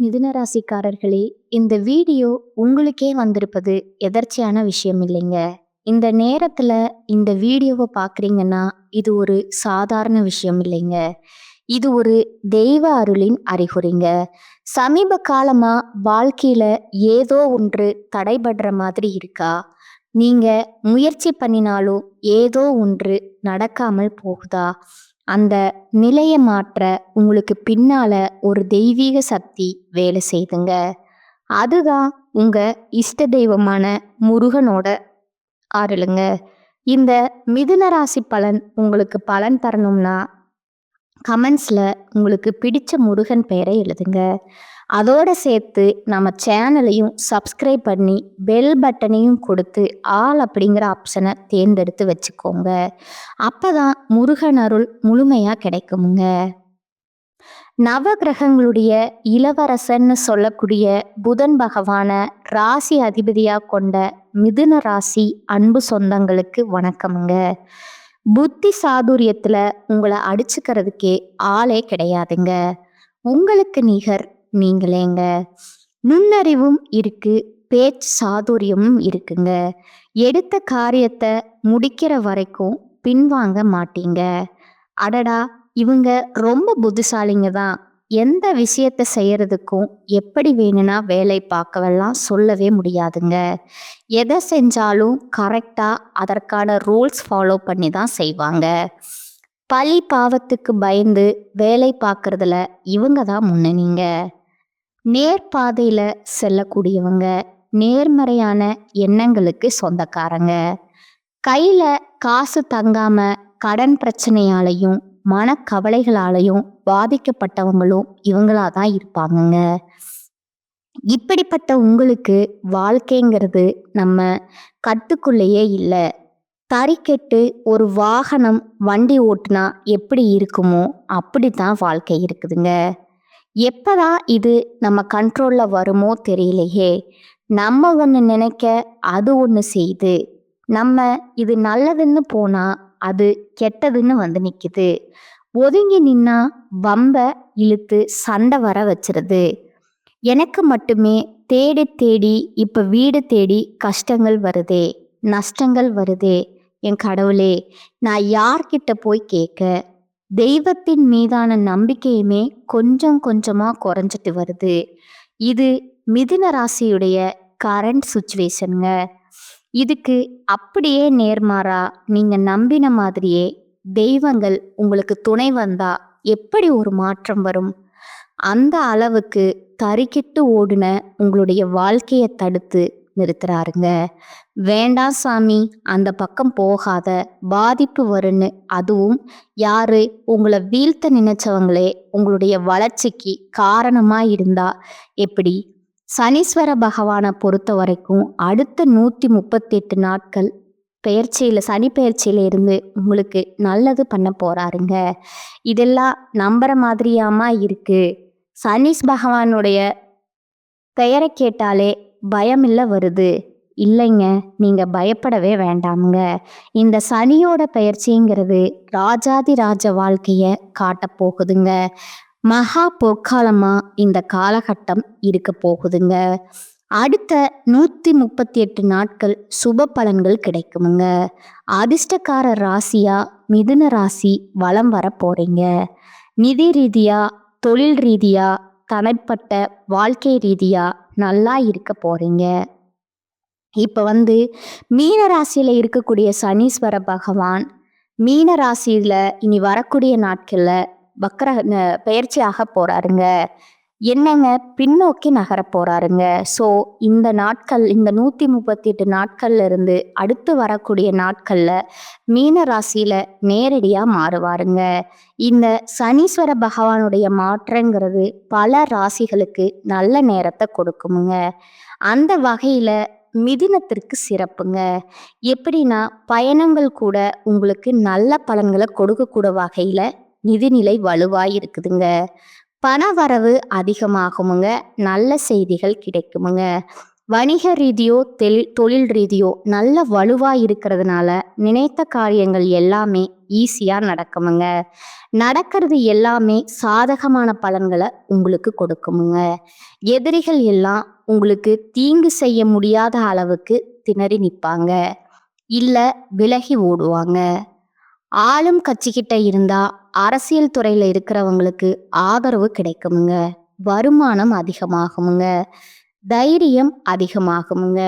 மிதுன ராசிக்காரர்களே, இந்த வீடியோ உங்களுக்கே வந்திருப்பது எதர்ச்சியான விஷயம் இல்லைங்க. இந்த நேரத்துல இந்த வீடியோவை பார்க்குறீங்கன்னா, இது ஒரு சாதாரண விஷயம் இல்லைங்க. இது ஒரு தெய்வ அருளின் அறிகுறிங்க. சமீப காலமா வாழ்க்கையில ஏதோ ஒன்று தடைபடுற மாதிரி இருக்கா? நீங்க முயற்சி பண்ணினாலும் ஏதோ ஒன்று நடக்காமல் போகுதா? அந்த நிலைய மாற்ற உங்களுக்கு பின்னால ஒரு தெய்வீக சக்தி வேலை செய்துங்க. அதுதான் உங்க இஷ்ட தெய்வமான முருகனோட அருளுங்க. இந்த மிதுன ராசி பலன் உங்களுக்கு பலன் தரணும்னா கமெண்ட்ஸ்ல உங்களுக்கு பிடிச்ச முருகன் பெயரை எழுதுங்க. அதோட சேர்த்து நம்ம சேனலையும் சப்ஸ்கிரைப் பண்ணி பெல் பட்டனையும் கொடுத்து ஆல் அப்படிங்கிற ஆப்ஷனை தேர்ந்தெடுத்து வச்சுக்கோங்க. அப்பதான் முருகன் அருள் முழுமையா கிடைக்குமுங்க. நவகிரகங்களுடைய இளவரசன்னு சொல்லக்கூடிய புதன் பகவான ராசி அதிபதியா கொண்ட மிதுன ராசி அன்பு சொந்தங்களுக்கு வணக்கமுங்க. புத்தி சாதுரியத்துல உங்களை அடிச்சுக்கிறதுக்கே ஆளே கிடையாதுங்க. உங்களுக்கு நிகர் நீங்களேங்க. நுண்ணறிவும் இருக்கு, பேச்சு சாதுரியமும் இருக்குங்க. எடுத்த காரியத்தை முடிக்கிற வரைக்கும் பின்வாங்க மாட்டீங்க. அடடா, இவங்க ரொம்ப புத்திசாலிங்க தான். எந்த விஷயத்தை செய்யறதுக்கும் எப்படி வேணும்னா வேலை பார்க்கவெல்லாம் சொல்லவே முடியாதுங்க. எதை செஞ்சாலும் கரெக்டாக அதற்கான ரூல்ஸ் ஃபாலோ பண்ணி தான் செய்வாங்க. பழி பாவத்துக்கு பயந்து வேலை பார்க்கறதுல இவங்க தான் முன்னணிங்க. நேர்பாதையில் செல்லக்கூடியவங்க, நேர்மறையான எண்ணங்களுக்கு சொந்தக்காரங்க. கையில் காசு தங்காம கடன் பிரச்சனையாலையும் மனக்கவலைகளாலையும் பாதிக்கப்பட்டவங்களும் இவங்களா தான் இருப்பாங்கங்க. இப்படிப்பட்ட உங்களுக்கு வாழ்க்கைங்கிறது நம்ம கட்டுக்குள்ளேயே இல்லை. தறிக்கெட்டு ஒரு வாகனம் வண்டி ஓட்டுனா எப்படி இருக்குமோ அப்படித்தான் வாழ்க்கை இருக்குதுங்க. எப்பதான் இது நம்ம கண்ட்ரோல்ல வருமோ தெரியலையே. நம்ம ஒன்று நினைக்க அது ஒன்று செய்யுது. நம்ம இது நல்லதுன்னு போனா அது கெட்டதுன்னு வந்து நிக்குது. ஒதுங்கி நின்னா வம்ப இழுத்து சண்டை வர வச்சிருது. எனக்கு மட்டுமே தேடி தேடி இப்ப வீடு தேடி கஷ்டங்கள் வருதே, நஷ்டங்கள் வருதே. என் கடவுளே, நான் யார்கிட்ட போய் கேட்க? தெய்வத்தின் மீதான நம்பிக்கையுமே கொஞ்சம் கொஞ்சமா குறைஞ்சிட்டு வருது. இது மிதுன ராசியுடைய கரண்ட் சுச்சுவேஷனுங்க. இதுக்கு அப்படியே நேர்மாறா நீங்க நம்பின மாதிரியே தெய்வங்கள் உங்களுக்கு துணை வந்தா எப்படி ஒரு மாற்றம் வரும்? அந்த அளவுக்கு தறிக்கிட்டு ஓடுன உங்களுடைய வாழ்க்கையை தடுத்து நிறுத்துறாருங்க. வேண்டாம் சாமி, அந்த பக்கம் போகாத, பாதிப்பு வரும்னு. அதுவும் யாரு உங்களை வீழ்த்த நினைச்சவங்களே உங்களுடைய வளர்ச்சிக்கு காரணமா இருந்தா எப்படி? சனீஸ்வர பகவானை பொறுத்த வரைக்கும் அடுத்த 138 நாட்கள் சனி பெயர்ச்சியில இருந்து உங்களுக்கு நல்லது பண்ண போறாருங்க. இதெல்லாம் நம்புற மாதிரியாமா இருக்கு? சனீஸ் பகவானுடைய பெயரை கேட்டாலே பயமில்ல வருது. இல்லைங்க, நீங்க பயப்படவே வேண்டாமுங்க. இந்த சனியோட பெயர்ச்சிங்கிறது ராஜாதி ராஜ வாழ்க்கைய காட்ட போகுதுங்க. மகா பொற்காலமா இந்த காலகட்டம் இருக்க போகுதுங்க. அடுத்த 138 நாட்கள் சுப பலன்கள் கிடைக்குமுங்க. அதிர்ஷ்டக்கார ராசியா மிதுன ராசி வலம் வர போறீங்க. நிதி ரீதியா, தொழில் ரீதியா, தனிப்பட்ட வாழ்க்கை ரீதியா நல்லா இருக்க போறீங்க. இப்ப மீன ராசியில இருக்கக்கூடிய சனீஸ்வர பகவான் மீன ராசியில இனி வரக்கூடிய நாட்கள்ல வக்கர பெயர்ச்சியாக போறாருங்க. என்னங்க, பின்னோக்கி நகர போறாருங்க. ஸோ இந்த நாட்கள், இந்த 138 நாட்கள்ல இருந்து அடுத்து வரக்கூடிய நாட்கள்ல மீன ராசியில நேரடியா மாறுவாருங்க. இந்த சனீஸ்வர பகவானுடைய மாற்றங்கிறது பல ராசிகளுக்கு நல்ல நேரத்தை கொடுக்குமுங்க. அந்த வகையில மிதுனத்திற்கு சிறப்புங்க. எப்படின்னா, பயணங்கள் கூட உங்களுக்கு நல்ல பலன்களை கொடுக்கக்கூட வகையில நிதிநிலை வலுவாய் இருக்குதுங்க. பண வரவு அதிகமாகுமுங்க. நல்ல செய்திகள் கிடைக்குமுங்க. வணிக ரீதியோ தொழில் ரீதியோ நல்ல வலுவா இருக்கிறதுனால நினைத்த காரியங்கள் எல்லாமே ஈஸியா நடக்குமுங்க. நடக்கிறது எல்லாமே சாதகமான பலன்களை உங்களுக்கு கொடுக்குமுங்க. எதிரிகள் எல்லாம் உங்களுக்கு தீங்கு செய்ய முடியாத அளவுக்கு திணறி நிற்பாங்க, இல்ல விலகி ஓடுவாங்க. ஆளும் கட்சிக்கிட்ட இருந்தா அரசியல் துறையில இருக்கிறவங்களுக்கு ஆதரவு கிடைக்குமுங்க. வருமானம் அதிகமாகுமுங்க. தைரியம் அதிகமாகுமுங்க.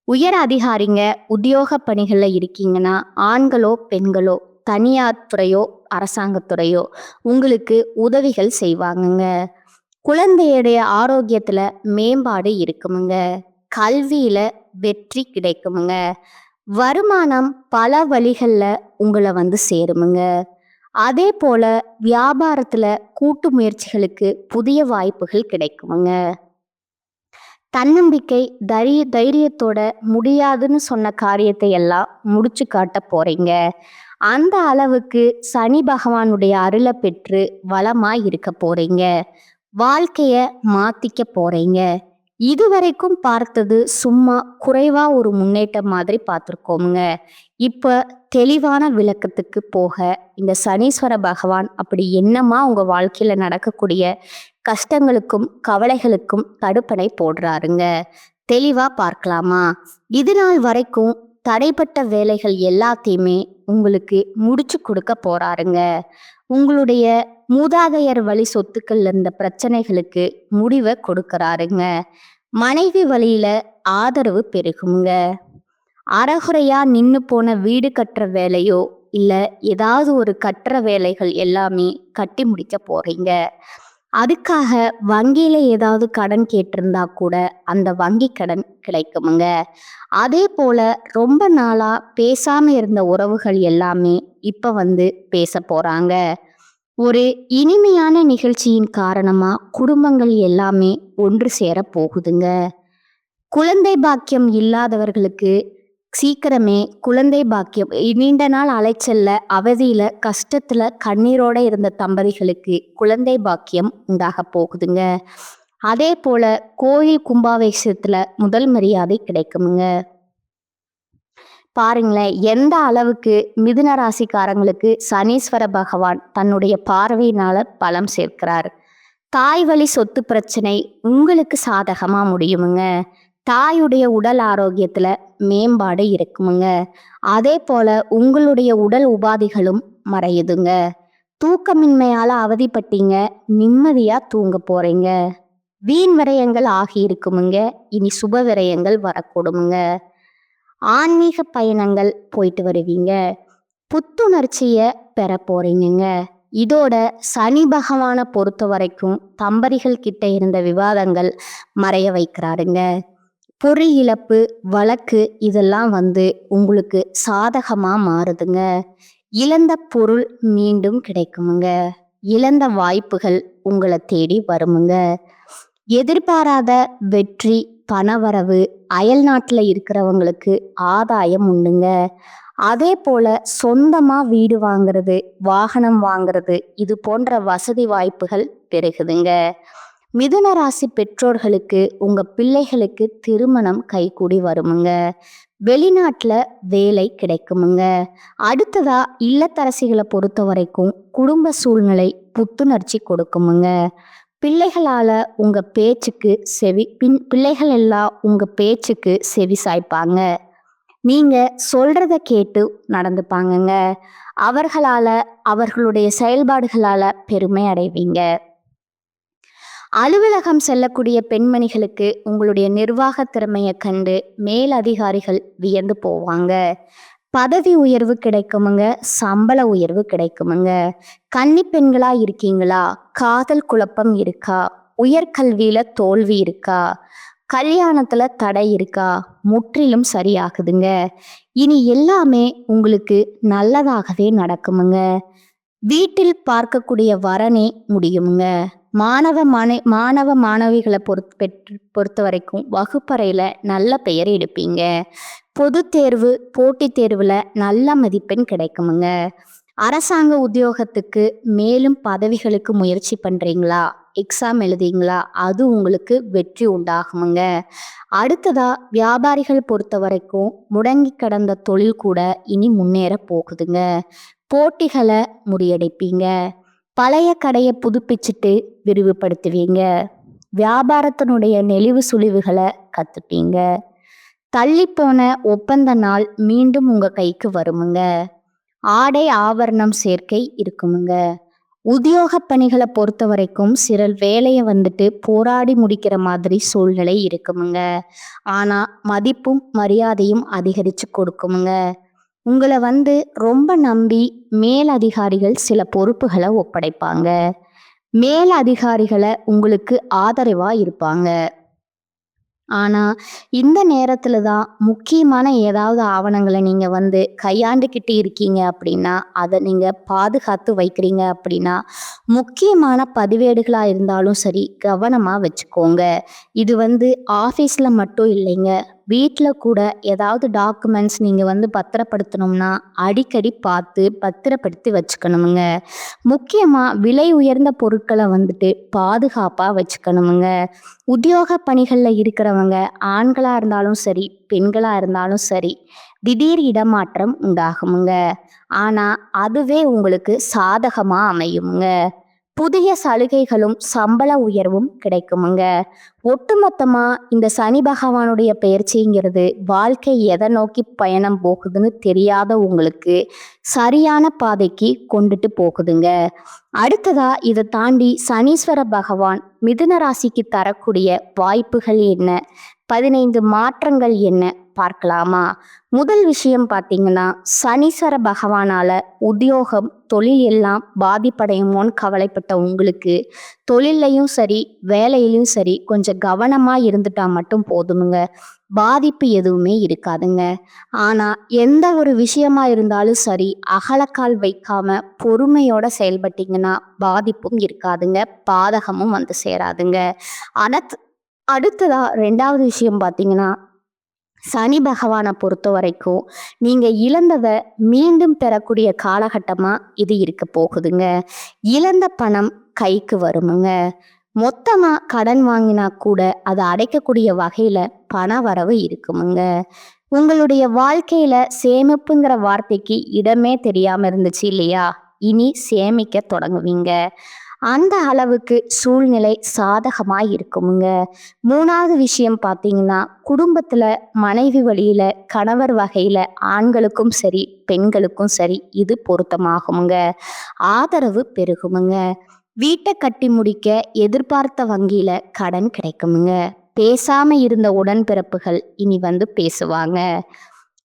உயர் அதிகாரிங்க உத்தியோக பணிகள்ல இருக்கீங்கன்னா, ஆண்களோ பெண்களோ தனியார் துறையோ அரசாங்கத்துறையோ உங்களுக்கு உதவிகள் செய்வாங்கங்க. குழந்தையுடைய ஆரோக்கியத்துல மேம்பாடு இருக்குமுங்க. கல்வியில வெற்றி கிடைக்குமுங்க. வருமானம் பல வழிகள்ல உங்களை சேருமுங்க. அதே போல வியாபாரத்துல கூட்டு முயற்சிகளுக்கு புதிய வாய்ப்புகள் கிடைக்குமுங்க. தன்னம்பிக்கை தைரியத்தோட முடியாதுன்னு சொன்ன காரியத்தை எல்லாம் முடிச்சு காட்ட போறீங்க. அந்த அளவுக்கு சனி பகவானுடைய அருளை பெற்று வளமாய் இருக்க போறீங்க. வாழ்க்கைய மாத்திக்க போறீங்க. இதுவரைக்கும் பார்த்தது சும்மா குறைவா ஒரு முன்னேற்றம் மாதிரி பார்த்துருக்கோமுங்க. இப்ப தெளிவான விளக்கத்துக்கு போக, இந்த சனீஸ்வர பகவான் அப்படி என்னமா உங்க வாழ்க்கையில நடக்கக்கூடிய கஷ்டங்களுக்கும் கவலைகளுக்கும் தடுப்பணை போடுறாருங்க. தெளிவா பார்க்கலாமா? இது நாள் வரைக்கும் தடைப்பட்ட வேலைகள் எல்லாத்தையுமே உங்களுக்கு முடிச்சு கொடுக்க போறாருங்க. உங்களுடைய மூதாதையர் வழி சொத்துக்கள்ல இருந்த பிரச்சனைகளுக்கு முடிவை கொடுக்கறாருங்க. மனைவி வழியில ஆதரவு பெருகுங்க. அறகுறையா நின்னு போன வீடு கட்டுற வேலையோ இல்ல ஏதாவது ஒரு கட்டுற வேலைகள் எல்லாமே கட்டி முடிக்க போறீங்க. அதுக்காக வங்கியில ஏதாவது கடன் கேட்டிருந்தா கூட அந்த வங்கி கடன் கிடைக்குமுங்க. அதே போல ரொம்ப நாளா பேசாம இருந்த உறவுகள் எல்லாமே இப்ப பேச போறாங்க. ஒரு இனிமையான நிகழ்ச்சியின் காரணமா குடும்பங்கள் எல்லாமே ஒன்று சேர போகுதுங்க. குழந்தை பாக்கியம் இல்லாதவர்களுக்கு சீக்கிரமே குழந்தை பாக்கியம், நீண்ட நாள் அலைச்சல்ல அவதியில கஷ்டத்துல கண்ணீரோட இருந்த தம்பதிகளுக்கு குழந்தை பாக்கியம் உண்டாக போகுதுங்க. அதே போல கோயில் கும்பாபிஷேகத்துல முதல் மரியாதை கிடைக்குமுங்க. பாருங்களேன், எந்த அளவுக்கு மிதுன ராசிக்காரங்களுக்கு சனீஸ்வர பகவான் தன்னுடைய பார்வையினால பலம் சேர்க்கிறார். தாய் வழி சொத்து பிரச்சனை உங்களுக்கு சாதகமா முடியுமுங்க. தாயுடைய உடல் ஆரோக்கியத்துல மேம்பாடு இருக்குமுங்க. அதே போல உங்களுடைய உடல் உபாதைகளும் மறையுதுங்க. தூக்கமின்மையால அவதிப்பட்டீங்க, நிம்மதியா தூங்க போறீங்க. வீண் விரயங்கள் ஆகி இருக்குமுங்க. இனி சுப விரயங்கள் வரக்கூடுமுங்க. ஆன்மீக பயணங்கள் போயிட்டு வருவீங்க. புத்துணர்ச்சிய பெற போறீங்க. இதோட சனி பகவானை பொறுத்த வரைக்கும் தம்பதிகள் கிட்ட இருந்த விவாதங்கள் மறைய வைக்கிறாருங்க. பொறி இழப்பு வழக்கு இதெல்லாம் உங்களுக்கு சாதகமா மாறுதுங்க. இழந்த பொருள் மீண்டும் கிடைக்குமுங்க. இழந்த வாய்ப்புகள் உங்களை தேடி வருமுங்க. எதிர்பாராத வெற்றி, பணவரவு, அயல் நாட்டுல இருக்கிறவங்களுக்கு ஆதாயம் உண்டுங்க. அதே போல சொந்தமா வீடு வாங்குறது, வாகனம் வாங்குறது, இது போன்ற வசதி வாய்ப்புகள் பெருகுதுங்க. மிதுன ராசி பெற்றோர்களுக்கு உங்க பிள்ளைகளுக்கு திருமணம் கைகூடி வருமுங்க. வெளிநாட்டுல வேலை கிடைக்குமுங்க. அடுத்ததா இல்லத்தரசிகளை பொறுத்த வரைக்கும் குடும்ப சூழ்நிலை புத்துணர்ச்சி கொடுக்குமுங்க. பிள்ளைகளால உங்க பேச்சுக்கு பிள்ளைகள் எல்லாம் உங்க பேச்சுக்கு செவி சாய்ப்பாங்க. நீங்க சொல்றத கேட்டு நடந்துப்பாங்கங்க. அவர்களால அவர்களுடைய செயல்பாடுகளால பெருமை அடைவீங்க. அலுவலகம் செல்லக்கூடிய பெண்மணிகளுக்கு உங்களுடைய நிர்வாக திறமையை கண்டு மேல் அதிகாரிகள் வியந்து போவாங்க. பதவி உயர்வு கிடைக்குமுங்க. சம்பள உயர்வு கிடைக்குமுங்க. கன்னி பெண்களா இருக்கீங்களா? காதல் குழப்பம் இருக்கா? உயர்கல்வியில தோல்வி இருக்கா? கல்யாணத்துல தடை இருக்கா? முற்றிலும் சரியாகுதுங்க. இனி எல்லாமே உங்களுக்கு நல்லதாகவே நடக்குமுங்க. வீட்டில் பார்க்கக்கூடிய வரனே முடியுமுங்க. மாணவ மாணவிகளை பொறுத்த வரைக்கும் வகுப்பறையில நல்ல பெயர் எடுப்பீங்க. பொது தேர்வு போட்டித் தேர்வுல நல்ல மதிப்பெண் கிடைக்குமுங்க. அரசாங்க உத்தியோகத்துக்கு மேலும் பதவிகளுக்கு முயற்சி பண்றீங்களா? எக்ஸாம் எழுதிங்களா? அது உங்களுக்கு வெற்றி உண்டாகுமுங்க. அடுத்ததா வியாபாரிகள் பொறுத்த வரைக்கும் முடங்கி கிடந்த தொழில் கூட இனி முன்னேற போகுதுங்க. போட்டிகளை முறியடிப்பீங்க. பழைய கடையை புதுப்பிச்சுட்டு விரிவுபடுத்துவீங்க. வியாபாரத்தினுடைய நெளிவு சுழிவுகளை கத்துப்பீங்க. தள்ளிப்போன ஒப்பந்த நாள் மீண்டும் உங்க கைக்கு வருமுங்க. ஆடை ஆபரணம் சேர்க்கை இருக்குமுங்க. உத்தியோக பணிகளை பொறுத்த வரைக்கும் சிலர் வேலையை போராடி முடிக்கிற மாதிரி சூழ்நிலை இருக்குமுங்க. ஆனா மதிப்பும் மரியாதையும் அதிகரிச்சு கொடுக்குமுங்க. உங்களை ரொம்ப நம்பி மேல் அதிகாரிகள் சில பொறுப்புகளை ஒப்படைப்பாங்க. மேல் அதிகாரிகளை உங்களுக்கு ஆதரவா இருப்பாங்க. ஆனா இந்த நேரத்துல தான் முக்கியமான ஏதாவது ஆவணங்களை நீங்க கையாண்டுக்கிட்டு இருக்கீங்க அப்படின்னா, அதை நீங்க பாதுகாத்து வைக்கிறீங்க அப்படின்னா, முக்கியமான பதிவேடுகளா இருந்தாலும் சரி கவனமா வச்சுக்கோங்க. இது ஆஃபீஸ்ல மட்டும் இல்லைங்க, வீட்டில் கூட ஏதாவது டாக்குமெண்ட்ஸ் நீங்கள் பத்திரப்படுத்தணும்னா அடிக்கடி பார்த்து பத்திரப்படுத்தி வச்சுக்கணுமுங்க. முக்கியமாக விலை உயர்ந்த பொருட்களை பாதுகாப்பாக வச்சுக்கணுமுங்க. உத்தியோக பணிகளில் இருக்கிறவங்க ஆண்களாக இருந்தாலும் சரி பெண்களாக இருந்தாலும் சரி திடீர் இடமாற்றம் உண்டாகுமுங்க. ஆனால் அதுவே உங்களுக்கு சாதகமாக அமையுமுங்க. புதிய சலுகைகளும் சம்பள உயர்வும் கிடைக்குமுங்க. ஒட்டுமொத்தமா இந்த சனி பகவானுடைய பெயர்ச்சிங்கிறது வாழ்க்கை எதை நோக்கி பயணம் போகுதுன்னு தெரியாத உங்களுக்கு சரியான பாதைக்கு கொண்டுட்டு போகுதுங்க. அடுத்ததா இதை தாண்டி சனீஸ்வர பகவான் மிதுன ராசிக்கு தரக்கூடிய வாய்ப்புகள் என்ன, 15 மாற்றங்கள் என்ன பார்க்கலாமா? முதல் விஷயம் பார்த்தீங்கன்னா, சனீஸ்வர பகவானால உத்தியோகம் தொழில் எல்லாம் பாதிப்படையுமோன்னு கவலைப்பட்ட உங்களுக்கு தொழிலையும் சரி வேலையிலையும் சரி கொஞ்சம் கவனமா இருந்துட்டா மட்டும் போதுமுங்க. பாதிப்பு எதுவுமே இருக்காதுங்க. ஆனா எந்த ஒரு விஷயமா இருந்தாலும் சரி அகலக்கால் வைக்காம பொறுமையோட செயல்பட்டீங்கன்னா பாதிப்பும் இருக்காதுங்க, பாதகமும் சேராதுங்க. அடுத்ததா 2வது விஷயம் பார்த்தீங்கன்னா, சனி பகவானை பொறுத்த வரைக்கும் நீங்கள் இழந்ததை மீண்டும் பெறக்கூடிய காலகட்டமாக இது இருக்க போகுதுங்க. இழந்த பணம் கைக்கு வருமுங்க. மொத்தமாக கடன் வாங்கினா கூட அதை அடைக்கக்கூடிய வகையில் பண வரவு இருக்குமுங்க. உங்களுடைய வாழ்க்கையில் சேமிப்புங்கிற வார்த்தைக்கு இடமே தெரியாமல் இருந்துச்சு இல்லையா? இனி சேமிக்க தொடங்குவீங்க. அந்த அளவுக்கு சூழ்நிலை சாதகமாக இருக்குமுங்க. 3வது விஷயம் பார்த்தீங்கன்னா, குடும்பத்தில் மனைவி வழியில் கணவர் வகையில் ஆண்களுக்கும் சரி பெண்களுக்கும் சரி இது பொருத்தமாகுமுங்க. ஆதரவு பெருகுமுங்க. வீட்டை கட்டி முடிக்க எதிர்பார்த்த வங்கியில் கடன் கிடைக்குமுங்க. பேசாம இருந்த உடன்பிறப்புகள் இனி பேசுவாங்க.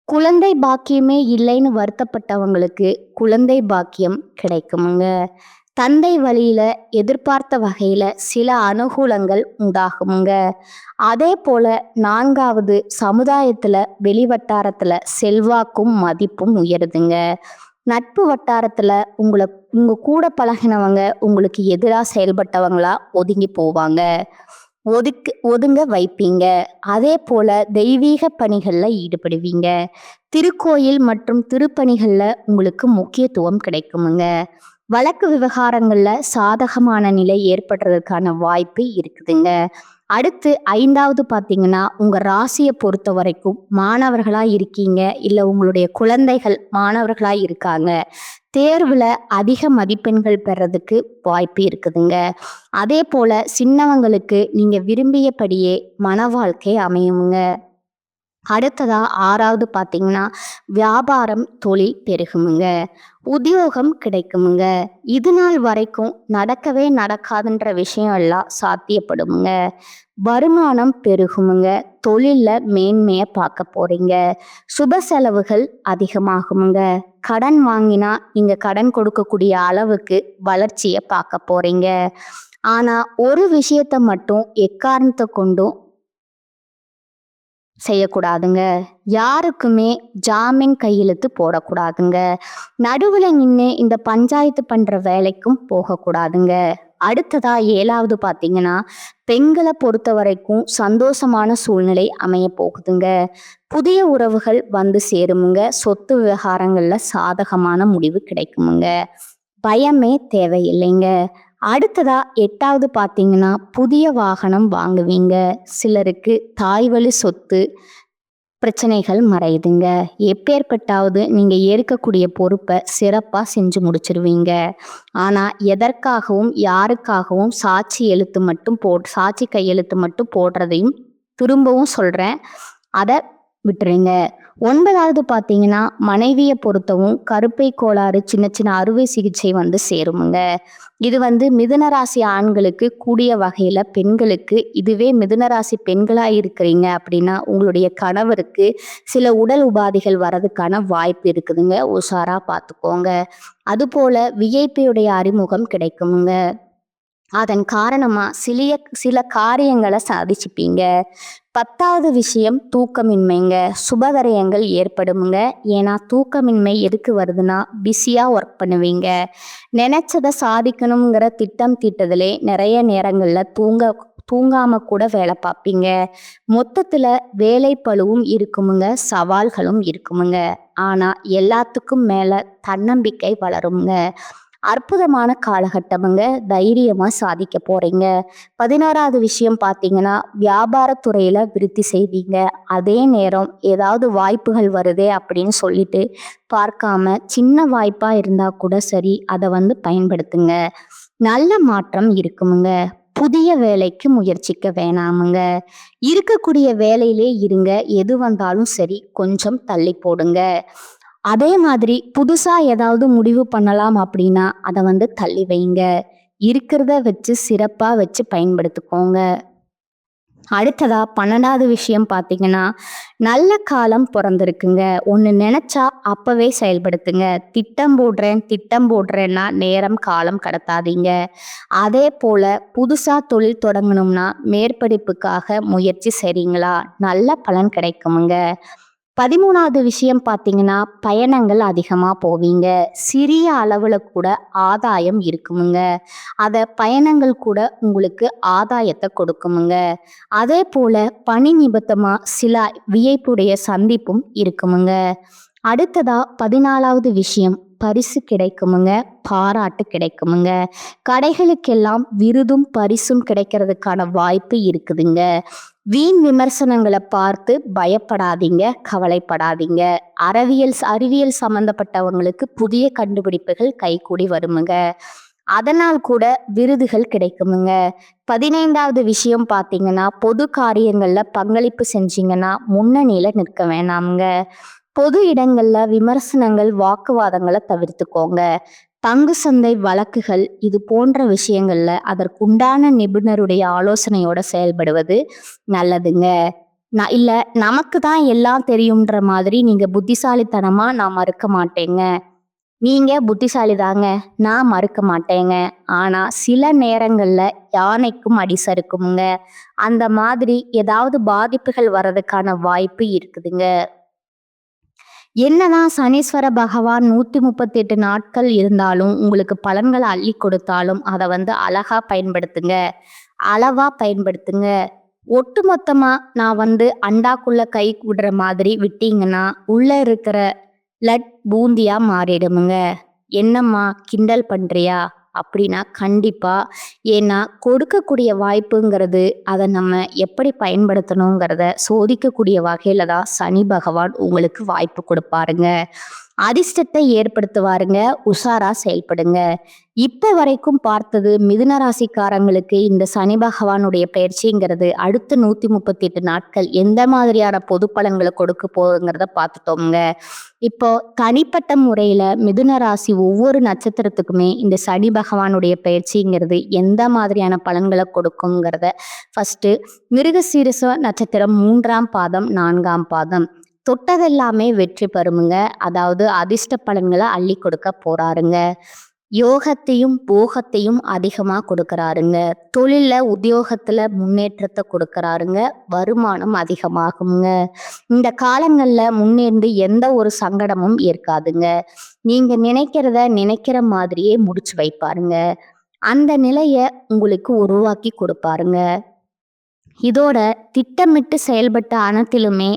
குழந்தை பாக்கியமே இல்லைன்னு வருத்தப்பட்டவங்களுக்கு குழந்தை பாக்கியம் கிடைக்குமுங்க. தந்தை வழியில எதிர்பார்த்த வகையில சில அனுகூலங்கள் உண்டாகுமுங்க. அதே போல 4வது சமுதாயத்துல வெளிவட்டாரத்துல செல்வாக்கும் மதிப்பும் உயருதுங்க. நட்பு வட்டாரத்துல உங்க கூட பழகினவங்க உங்களுக்கு எதிராக செயல்பட்டவங்களா ஒதுங்கி போவாங்க, ஒதுங்க வைப்பீங்க. அதே போல தெய்வீக பணிகள்ல ஈடுபடுவீங்க. திருக்கோயில் மற்றும் திருப்பணிகள்ல உங்களுக்கு முக்கியத்துவம் கிடைக்குமுங்க. வழக்கு விவகாரங்கள்ல சாதகமான நிலை ஏற்படுறதுக்கான வாய்ப்பு இருக்குதுங்க. அடுத்து 5வது பார்த்தீங்கன்னா, உங்க ராசியை பொறுத்த வரைக்கும் மாணவர்களா இருக்கீங்க, இல்லை உங்களுடைய குழந்தைகள் மாணவர்களா இருக்காங்க, தேர்வுல அதிக மதிப்பெண்கள் பெறதுக்கு வாய்ப்பு இருக்குதுங்க. அதே போல சின்னவங்களுக்கு நீங்க விரும்பியபடியே மன வாழ்க்கை அமையுங்க. அடுத்ததா 6வது பார்த்தீங்கன்னா, வியாபாரம் தொழில் பெருகுமுங்க. உத்தியோகம் கிடைக்குமுங்க. இது நாள் வரைக்கும் நடக்கவே நடக்காதுன்ற விஷயம் எல்லாம் சாத்தியப்படுமுங்க. வருமானம் பெருகுமுங்க. தொழில்ல மேன்மையை பார்க்க போறீங்க. சுப செலவுகள் அதிகமாகுமுங்க. கடன் வாங்கினா நீங்க கடன் கொடுக்கக்கூடிய அளவுக்கு வளர்ச்சியை பார்க்க போறீங்க. ஆனா ஒரு விஷயத்தை மட்டும் எக்காரணத்தை கொண்டும் செய்யக்கூடாதுங்க. யாருக்குமே ஜாமீன் கையெழுத்து போடக்கூடாதுங்க. நடுவில் நின்று இந்த பஞ்சாயத்து பண்ற வேலைக்கும் போகக்கூடாதுங்க. அடுத்ததா 7வது பார்த்தீங்கன்னா, பெண்கள பொறுத்தவரைக்கும் சந்தோஷமான சூழ்நிலை அமைய போகுதுங்க. புதிய உறவுகள் வந்து சேருமுங்க. சொத்து விவகாரங்கள்ல சாதகமான முடிவு கிடைக்குமுங்க. பயமே தேவையில்லைங்க. அடுத்ததா 8வது பார்த்தீங்கன்னா, புதிய வாகனம் வாங்குவீங்க. சிலருக்கு தாய்வழி சொத்து பிரச்சனைகள் மறையுதுங்க. எப்பேற்பட்டாவது நீங்க ஏற்கக்கூடிய பொறுப்ப சிறப்பா செஞ்சு முடிச்சிருவீங்க. ஆனா, எதற்காகவும், யாருக்காகவும் சாட்சி கையெழுத்து மட்டும் போடுறதையும் திரும்பவும் சொல்றேன். அத விட்டுருங்க. 9வது பார்த்தீங்கன்னா, மனைவிய பொறுத்தவும் கருப்பை கோளாறு சின்ன சின்ன அறுவை சிகிச்சை வந்து சேருமுங்க. இது வந்து மிதுன ராசி ஆண்களுக்கு கூடிய வகையில பெண்களுக்கு, இதுவே மிதுன ராசி பெண்களா இருக்கிறீங்க அப்படின்னா, உங்களுடைய கணவருக்கு சில உடல் உபாதைகள் வரதுக்கான வாய்ப்பு இருக்குதுங்க. உஷாரா பார்த்துக்கோங்க. அதுபோல விஐபியுடைய அறிமுகம் கிடைக்குமுங்க. அதன் காரணமா சில காரியங்களை சாதிச்சுப்பீங்க. 10வது விஷயம் தூக்கமின்மைங்க. சுபவிரயங்கள் ஏற்படுமுங்க. ஏன்னா தூக்கமின்மை எதுக்கு வருதுன்னா, பிஸியா ஒர்க் பண்ணுவீங்க. நினைச்சதை சாதிக்கணுங்கிற திட்டம் தீட்டுதலே நிறைய நேரங்கள்ல தூங்காம கூட வேலை பார்ப்பீங்க. மொத்தத்துல வேலை பளுவும் இருக்குமுங்க, சவால்களும் இருக்குமுங்க. ஆனா எல்லாத்துக்கும் மேல தன்னம்பிக்கை வளருங்க. அற்புதமான காலகட்டமுங்க. தைரியமா சாதிக்க போறீங்க. 11வது விஷயம் பார்த்தீங்கன்னா, வியாபாரத்துறையில விருத்தி செய்வீங்க. அதே நேரம் ஏதாவது வாய்ப்புகள் வருதே அப்படின்னு சொல்லிட்டு பார்க்காம, சின்ன வாய்ப்பா இருந்தா கூட சரி, அதை வந்து பயன்படுத்துங்க. நல்ல மாற்றம் இருக்குமுங்க. புதிய வேலைக்கு முயற்சிக்க வேணாமுங்க. இருக்கக்கூடிய வேலையிலே இருங்க. எது வந்தாலும் சரி, கொஞ்சம் தள்ளி போடுங்க. அதே மாதிரி புதுசா ஏதாவது முடிவு பண்ணலாம் அப்படின்னா, அதை வந்து தள்ளி வைங்க. இருக்கிறத வச்சு சிறப்பா வச்சு பயன்படுத்திக்கோங்க. அடுத்ததா 12வது விஷயம் பார்த்தீங்கன்னா, நல்ல காலம் பிறந்திருக்குங்க. ஒன்று நினைச்சா அப்பவே செயல்படுத்துங்க. திட்டம் போடுறேன்னா நேரம் காலம் கடத்தாதீங்க. அதே போல புதுசா தொழில் தொடங்கணும்னா மேற்படிப்புக்காக முயற்சி செய்றீங்களா, நல்ல பலன் கிடைக்குமுங்க. 13வது விஷயம் பார்த்தீங்கன்னா, பயணங்கள் அதிகமாக போவீங்க. சிறிய அளவில் கூட ஆதாயம் இருக்குமுங்க. பயணங்கள் கூட உங்களுக்கு ஆதாயத்தை கொடுக்குமுங்க. அதே போல பணி நிமித்தமாக சில வியப்புடைய சந்திப்பும் இருக்குமுங்க. அடுத்ததா 14வது விஷயம், பரிசு கிடைக்குமுங்க, பாராட்டு கிடைக்குமுங்க. கடைகளுக்கெல்லாம் விருதும் பரிசும் கிடைக்கிறதுக்கான வாய்ப்பு இருக்குதுங்க. வீண் விமர்சனங்களை பார்த்து பயப்படாதீங்க, கவலைப்படாதீங்க. அறிவியல் சம்பந்தப்பட்டவங்களுக்கு புதிய கண்டுபிடிப்புகள் கைகூடி வருமுங்க. அதனால் கூட விருதுகள் கிடைக்குமுங்க. 15வது விஷயம் பார்த்தீங்கன்னா, பொது காரியங்கள்ல பங்களிப்பு செஞ்சீங்கன்னா முன்னணியில நிற்க வேணாமுங்க. பொது இடங்கள்ல விமர்சனங்கள், வாக்குவாதங்களை தவிர்த்துக்கோங்க. பங்கு சந்தை வழக்குகள் இது போன்ற விஷயங்கள்ல அதற்குண்டான நிபுணருடைய ஆலோசனையோட செயல்படுவது நல்லதுங்க. இல்ல நமக்கு தான் எல்லாம் தெரியும்ன்ற மாதிரி நீங்க புத்திசாலித்தனமா நான் மறுக்க மாட்டேங்க. நீங்க புத்திசாலி தாங்க, நான் மறுக்க மாட்டேங்க. ஆனா சில நேரங்கள்ல யானைக்கும் அடி சறுக்குமுங்க. அந்த மாதிரி ஏதாவது பாதிப்புகள் வர்றதுக்கான வாய்ப்பு இருக்குதுங்க. என்னதான் சனீஸ்வர பகவான் 138 நாட்கள் இருந்தாலும் உங்களுக்கு பலன்களை அள்ளி கொடுத்தாலும் அதை வந்து அழகா பயன்படுத்துங்க, அளவா பயன்படுத்துங்க. ஒட்டுமொத்தமா நான் வந்து அண்டாக்குள்ள கை விடுற மாதிரி விட்டீங்கன்னா உள்ள இருக்கிற லட் பூந்தியா மாறிடுமுங்க. என்னம்மா கிண்டல் பண்றியா அப்படின்னா கண்டிப்பா. ஏன்னா கொடுக்கக்கூடிய வாய்ப்புங்கிறது அதை நம்ம எப்படி பயன்படுத்தணுங்கிறத சோதிக்கக்கூடிய வகையில தான் சனி பகவான் உங்களுக்கு வாய்ப்பு கொடுப்பாருங்க. அதிர்ஷ்டத்தை ஏற்படுத்துவாருங்க. உஷாரா செயல்படுங்க. இப்ப வரைக்கும் பார்த்தது மிதுன ராசிக்காரங்களுக்கு இந்த சனி பகவானுடைய பயிற்சிங்கிறது அடுத்த 138 நாட்கள் எந்த மாதிரியான பொது பலன்களை கொடுக்க போகுங்கிறத பார்த்துட்டோம்ங்க. இப்போ தனிப்பட்ட முறையில மிதுன ராசி ஒவ்வொரு நட்சத்திரத்துக்குமே இந்த சனி பகவானுடைய பயிற்சிங்கிறது எந்த மாதிரியான பலன்களை கொடுக்குங்கிறத ஃபர்ஸ்ட் மிருகசீரிஷ நட்சத்திரம் 3ஆம் பாதம் 4ஆம் பாதம் தொட்டதெல்லாமே வெற்றி பெறுமுங்க. அதாவது அதிர்ஷ்ட பலன்களை அள்ளி கொடுக்க போறாருங்க. யோகத்தையும் போகத்தையும் அதிகமா கொடுக்கறாருங்க. தொழில உத்தியோகத்துல முன்னேற்றத்தை கொடுக்கறாருங்க. வருமானம் அதிகமாகுங்க. இந்த காலங்கள்ல முன்னேர்ந்து எந்த ஒரு சங்கடமும் இருக்காதுங்க. நீங்க நினைக்கிற மாதிரியே முடிச்சு வைப்பாருங்க. அந்த நிலைய உங்களுக்கு உருவாக்கி கொடுப்பாருங்க. இதோட திட்டமிட்டு செயல்பட்ட அனைத்திலுமே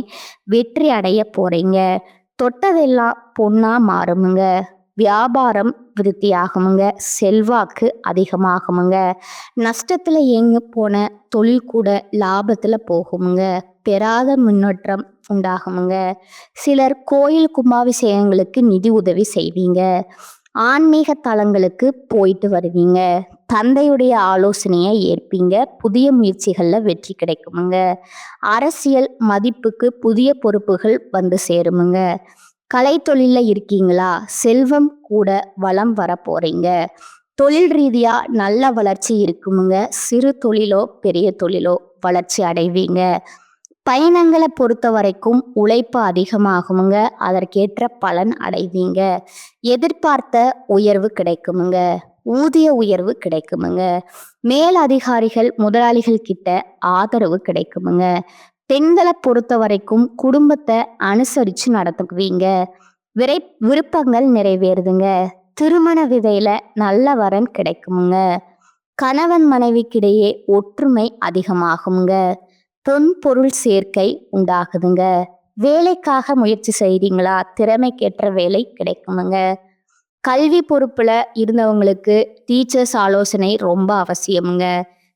வெற்றி அடைய போறீங்க. தொட்டதெல்லாம் பொன்னா மாறுமுங்க. வியாபாரம் விருத்தியாகுமுங்க. செல்வாக்கு அதிகமாகுமுங்க. நஷ்டத்துல இயங்கி போன தொழில் கூட லாபத்துல போகுமுங்க. பெறாத முன்னேற்றம் உண்டாகுமுங்க. சிலர் கோயில் கும்பாபிஷேகங்களுக்கு நிதி உதவி செய்வீங்க. ஆன்மீக தலங்களுக்கு போயிட்டு வருவீங்க. தந்தையுடைய ஆலோசனையை ஏற்பீங்க. புதிய முயற்சிகள்ல வெற்றி கிடைக்குமுங்க. அரசியல் மதிப்புக்கு புதிய பொறுப்புகள் வந்து சேருமுங்க. கலைத்தொழில்ல இருக்கீங்களா? செல்வம் கூட வளம் வர போறீங்க. தொழில் ரீதியா நல்ல வளர்ச்சி இருக்குமுங்க. சிறு தொழிலோ பெரிய தொழிலோ வளர்ச்சி அடைவீங்க. பயணங்களை பொறுத்த வரைக்கும் உழைப்பு அதிகமாகுமுங்க. அதற்கேற்ற பலன் அடைவீங்க. எதிர்பார்த்த உயர்வு கிடைக்குமுங்க. ஊதிய உயர்வு கிடைக்குமுங்க. மேல் அதிகாரிகள் முதலாளிகள் கிட்ட ஆதரவு கிடைக்குமுங்க. பெண்களை பொறுத்த வரைக்கும் குடும்பத்தை அனுசரிச்சு நடத்துக்குவீங்க. விருப்பங்கள் நிறைவேறுதுங்க. திருமண விதையில நல்ல வரன் கிடைக்குமுங்க. கணவன் மனைவிக்கிடையே ஒற்றுமை அதிகமாகுங்க. பொருள் சேர்க்கை உண்டாகுதுங்க. வேலைக்காக முயற்சி செய்றீங்களா? திறமைக்கேற்ற வேலை கிடைக்குமுங்க. கல்வி பொறுப்புல இருந்தவங்களுக்கு டீச்சர்ஸ் ஆலோசனை ரொம்ப அவசியமுங்க.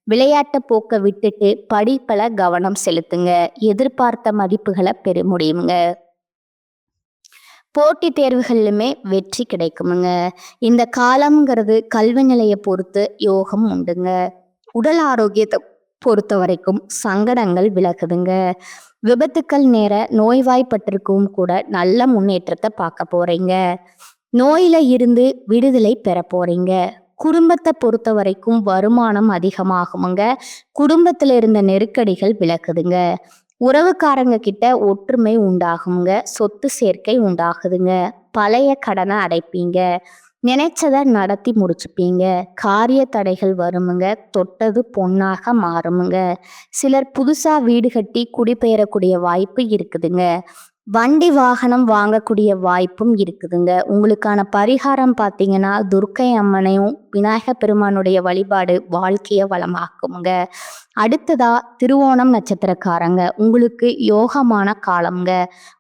விளையாட்டு போக்க விட்டுட்டு படிப்புல கவனம் செலுத்துங்க. எதிர்பார்த்த மதிப்புகளை பெற முடியுங்க. போட்டித் தேர்வுகளிலுமே வெற்றி கிடைக்குமுங்க. இந்த காலம்ங்கிறது கல்வி நிலையை பொறுத்து யோகம் உண்டுங்க. உடல் ஆரோக்கியத்தை பொறுத்த வரைக்கும் சங்கடங்கள் விலகுதுங்க. விபத்துக்கள் நேர நோய்வாய்ப்பட்டிருக்கும் கூட நல்ல முன்னேற்றத்தை பார்க்க போறீங்க. நோயில இருந்து விடுதலை பெற போறீங்க. குடும்பத்தை பொறுத்த வரைக்கும் வருமானம் அதிகமாகுமுங்க. குடும்பத்துல இருந்த நெருக்கடிகள் விலகுதுங்க. உறவுக்காரங்க கிட்ட ஒற்றுமை உண்டாகுங்க. சொத்து சேர்க்கை உண்டாகுதுங்க. பழைய கடனை அடைப்பீங்க. நினைச்சதை நடத்தி முடிச்சுப்பீங்க. காரிய தடைகள் வருமுங்க. தொட்டது பொன்னாக மாறுமுங்க. சிலர் புதுசா வீடு கட்டி குடிபெயரக்கூடிய வாய்ப்பு இருக்குதுங்க. வண்டி வாகனம் வாங்கக்கூடிய வாய்ப்பும் இருக்குதுங்க. உங்களுக்கான பரிகாரம் பார்த்தீங்கன்னா துர்க்கை அம்மனையும் விநாயகர் பெருமானுடைய வழிபாடு வாழ்க்கையை வளமாக்குங்க. அடுத்ததா திருவோணம் நட்சத்திரக்காரங்க உங்களுக்கு யோகமான காலம்ங்க.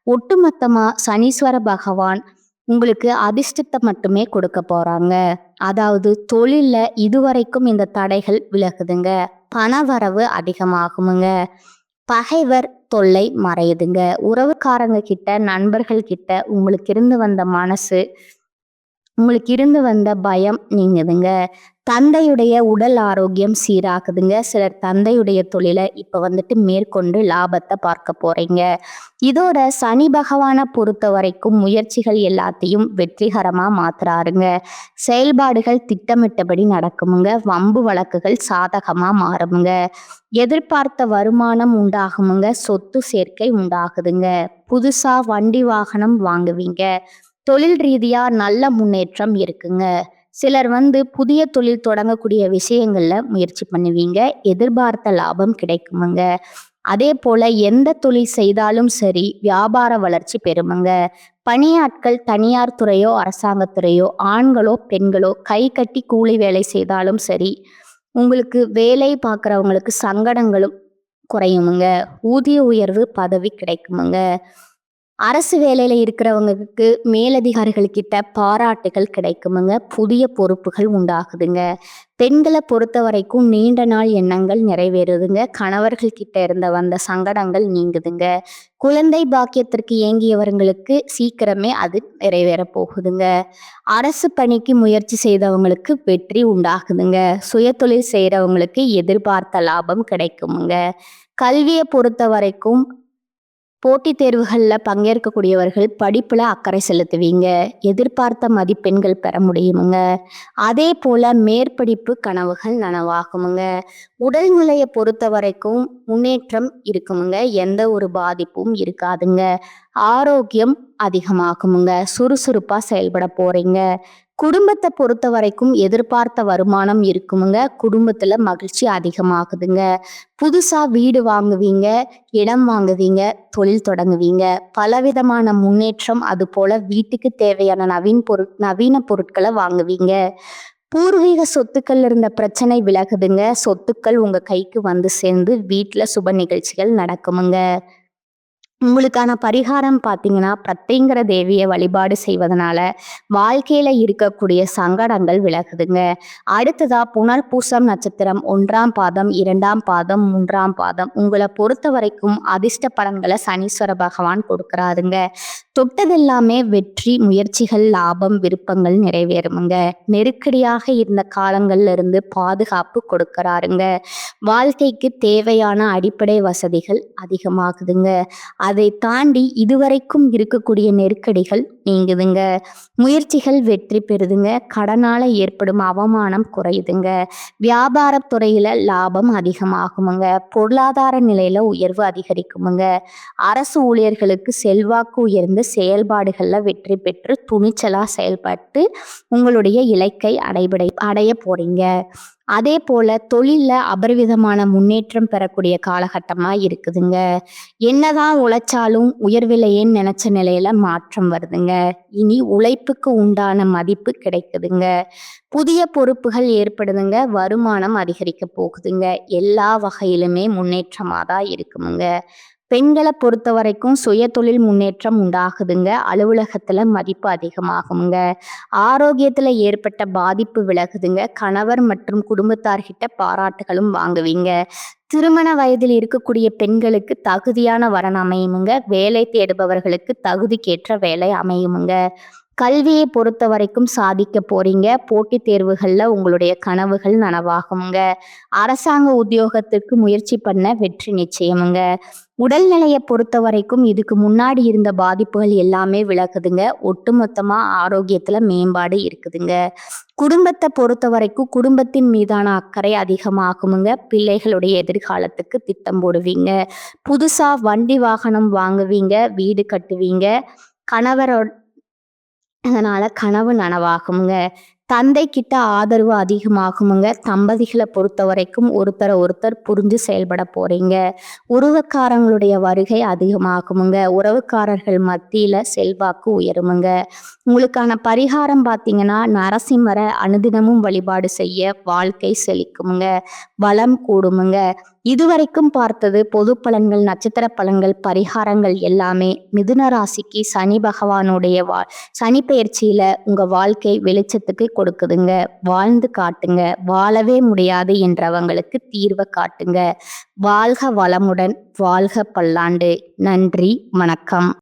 ஒட்டுமொத்தமா சனீஸ்வர பகவான் உங்களுக்கு அதிர்ஷ்டத்தை மட்டுமே கொடுக்க போறாங்க. அதாவது தொழில்ல இதுவரைக்கும் இந்த தடைகள் விலகுதுங்க. பணவரவு அதிகமாகுமுங்க. பகைவர் தொல்லை மறையுதுங்க. உறவுக்காரங்க கிட்ட நண்பர்கள் கிட்ட உங்களுக்கு இருந்து வந்த பயம் நீங்குதுங்க. தந்தையுடைய உடல் ஆரோக்கியம் சீராகுதுங்க. சிலர் தந்தையுடைய தொழிலை இப்ப மேற்கொண்டு லாபத்தை பார்க்க போறீங்க. இதோட சனி பகவானை பொறுத்த வரைக்கும் முயற்சிகள் எல்லாத்தையும் வெற்றிகரமா மாத்துறாருங்க. செயல்பாடுகள் திட்டமிட்டபடி நடக்குமுங்க. வம்பு வழக்குகள் சாதகமா மாறுமுங்க. எதிர்பார்த்த வருமானம் உண்டாகுமுங்க. சொத்து சேர்க்கை உண்டாகுதுங்க. புதுசா வண்டி வாகனம் வாங்குவீங்க. தொழில் ரீதியா நல்ல முன்னேற்றம் இருக்குங்க. சிலர் புதிய தொழில் தொடங்கக்கூடிய விஷயங்கள்ல முயற்சி பண்ணுவீங்க. எதிர்பார்த்த லாபம் கிடைக்குமுங்க. அதே போல எந்த தொழில் செய்தாலும் சரி வியாபார வளர்ச்சி பெறுமுங்க. பணியாட்கள் தனியார் துறையோ அரசாங்கத்துறையோ ஆண்களோ பெண்களோ கை கட்டி கூலி வேலை செய்தாலும் சரி உங்களுக்கு வேலை பார்க்குறவங்களுக்கு சங்கடங்களும் குறையுமுங்க. ஊதிய உயர்வு பதவி கிடைக்குமுங்க. அரசு வேலையில இருக்கிறவங்களுக்கு மேலதிகாரிகள் கிட்ட பாராட்டுகள் கிடைக்குமுங்க. புதிய பொறுப்புகள் உண்டாகுதுங்க. பெண்களை பொறுத்த வரைக்கும் நீண்ட நாள் எண்ணங்கள் நிறைவேறுதுங்க. கணவர்கள் கிட்ட இருந்த வந்த சங்கடங்கள் நீங்குதுங்க. குழந்தை பாக்கியத்திற்கு ஏங்கியவர்களுக்கு சீக்கிரமே அது நிறைவேற போகுதுங்க. அரசு பணிக்கு முயற்சி செய்தவங்களுக்கு வெற்றி உண்டாகுதுங்க. சுயதொழில் செய்யறவங்களுக்கு எதிர்பார்த்த லாபம் கிடைக்குமுங்க. கல்வியை பொறுத்த வரைக்கும் போட்டித் தேர்வுகளில் பங்கேற்கக்கூடியவர்கள் படிப்பில் அக்கறை செலுத்துவீங்க. எதிர்பார்த்த மதிப்பெண்கள் பெற முடியுமுங்க. அதே போல் மேற்படிப்பு கனவுகள் நனவாகுமுங்க. உடல்நிலையை பொறுத்த வரைக்கும் முன்னேற்றம் இருக்குமுங்க. எந்த ஒரு பாதிப்பும் இருக்காதுங்க. ஆரோக்கியம் அதிகமாகுமுங்க. சுறுசுறுப்பாக செயல்பட போகிறீங்க. குடும்பத்தை பொறுத்த வரைக்கும் எதிர்பார்த்த வருமானம் இருக்குமுங்க. குடும்பத்தில் மகிழ்ச்சி அதிகமாகுதுங்க. புதுசாக வீடு வாங்குவீங்க. இடம் வாங்குவீங்க. தொழில் தொடங்குவீங்க. பலவிதமான முன்னேற்றம். அது போல் வீட்டுக்கு தேவையான நவீன பொருட்களை வாங்குவீங்க. பூர்வீக சொத்துக்கள்ல இருந்த பிரச்சனை விலகுதுங்க. சொத்துக்கள் உங்க கைக்கு வந்து சேர்ந்து வீட்ல சுப நிகழ்ச்சிகள் நடக்குமுங்க. உங்களுக்கான பரிகாரம் பார்த்தீங்கன்னா, பிரத்திங்கிற தேவிய வழிபாடு செய்வதனால, வாழ்க்கையில இருக்கக்கூடிய சங்கடங்கள் விலகுதுங்க. அடுத்ததா புனர்பூசம் நட்சத்திரம் 1ஆம் பாதம், 2ஆம் பாதம், 3ஆம் பாதம் உங்கள பொறுத்தவரைக்கும் அதிர்ஷ்ட பலன்கள சனீஸ்வர பகவான் கொடுக்குறாருங்க. தொட்டதெல்லாமே வெற்றி, முயற்சிகள், லாபம், விருப்பங்கள் நிறைவேறுமுங்க. நெருக்கடியாக இருந்த காலங்கள்ல இருந்து பாதுகாப்பு கொடுக்கறாருங்க. வாழ்க்கைக்கு தேவையான அடிப்படை வசதிகள் அதிகமாகுதுங்க. அதை தாண்டி இதுவரைக்கும் இருக்கக்கூடிய நெருக்கடிகள் நீங்குதுங்க. முயற்சிகள் வெற்றி பெறுதுங்க. கடனால ஏற்படும் அவமானம் குறையுதுங்க. வியாபாரத் துறையில லாபம் அதிகமாகுமுங்க. பொருளாதார நிலையில உயர்வு அதிகரிக்குமுங்க. அரசு ஊழியர்களுக்கு செல்வாக்கு உயர்ந்த செயல்பாடுகள்ல வெற்றி பெற்று துணிச்சலா செயல்பட்டு உங்களுடைய இலக்கை அடைய போறீங்க. அதே போல தொழில்ல அபரிவிதமான முன்னேற்றம் பெறக்கூடிய காலகட்டமா இருக்குதுங்க. என்னதான் உழைச்சாலும் உயர்வில்லையேன்னு நினைச்ச நிலையில மாற்றம் வருதுங்க. இனி உழைப்புக்கு உண்டான மதிப்பு கிடைக்குதுங்க. புதிய பொறுப்புகள் ஏற்படுதுங்க. வருமானம் அதிகரிக்க போகுதுங்க. எல்லா வகையிலுமே முன்னேற்றமா தான் இருக்குமுங்க. பெண்களை பொறுத்த வரைக்கும் சுய தொழில் முன்னேற்றம் உண்டாகுதுங்க. அலுவலகத்துல மதிப்பு அதிகமாகுங்க. ஆரோக்கியத்துல ஏற்பட்ட பாதிப்பு விலகுதுங்க. கணவர் மற்றும் குடும்பத்தார்கிட்ட பாராட்டுகளும் வாங்குவீங்க. திருமண வயதில் இருக்கக்கூடிய பெண்களுக்கு தகுதியான வரன் அமையுமுங்க. வேலை தேடுபவர்களுக்கு தகுதிக்கேற்ற வேலை அமையுமுங்க. கல்வியை பொறுத்த வரைக்கும் சாதிக்க போறீங்க. போட்டித் தேர்வுகள்ல உங்களுடைய கனவுகள் நனவாகுங்க. அரசாங்க உத்தியோகத்துக்கு முயற்சி பண்ண வெற்றி நிச்சயமுங்க. உடல்நிலையை பொறுத்த வரைக்கும் இதுக்கு முன்னாடி இருந்த பாதிப்புகள் எல்லாமே விலகுதுங்க. ஒட்டுமொத்தமா ஆரோக்கியத்துல மேம்பாடு இருக்குதுங்க. குடும்பத்தை பொறுத்த வரைக்கும் குடும்பத்தின் மீதான அக்கறை அதிகமாகுமுங்க. பிள்ளைகளுடைய எதிர்காலத்துக்கு திட்டம் போடுவீங்க. புதுசா வண்டி வாகனம் வாங்குவீங்க. வீடு கட்டுவீங்க. கணவரோட அதனால கனவு நனவாகுங்க. தந்தை கிட்ட ஆதரவு அதிகமாகுமுங்க. தம்பதிகளை பொறுத்த வரைக்கும் ஒருத்தரை ஒருத்தர் புரிஞ்சு செயல்பட போறீங்க. உறவுக்காரங்களுடைய வருகை அதிகமாகுமுங்க. உறவுக்காரர்கள் மத்தியில செல்வாக்கு உயருமுங்க. உங்களுக்கான பரிகாரம் பார்த்தீங்கன்னா, நரசிம்மரை அனுதினமும் வழிபாடு செய்ய வாழ்க்கை செழிக்குமுங்க. வளம் கூடுமுங்க. இதுவரைக்கும் பார்த்தது பொது பலன்கள், நட்சத்திர பலன்கள், பரிகாரங்கள் எல்லாமே மிதுன ராசிக்கு சனி பகவானுடைய சனி பெயர்ச்சியில உங்க வாழ்க்கை வெளிச்சத்துக்கு கொடுக்குதுங்க. வாழ்ந்து காட்டுங்க. வாழவே முடியாது என்றவங்களுக்கு தீர்வை காட்டுங்க. வாழ்க வளமுடன். வாழ்க பல்லாண்டு. நன்றி. வணக்கம்.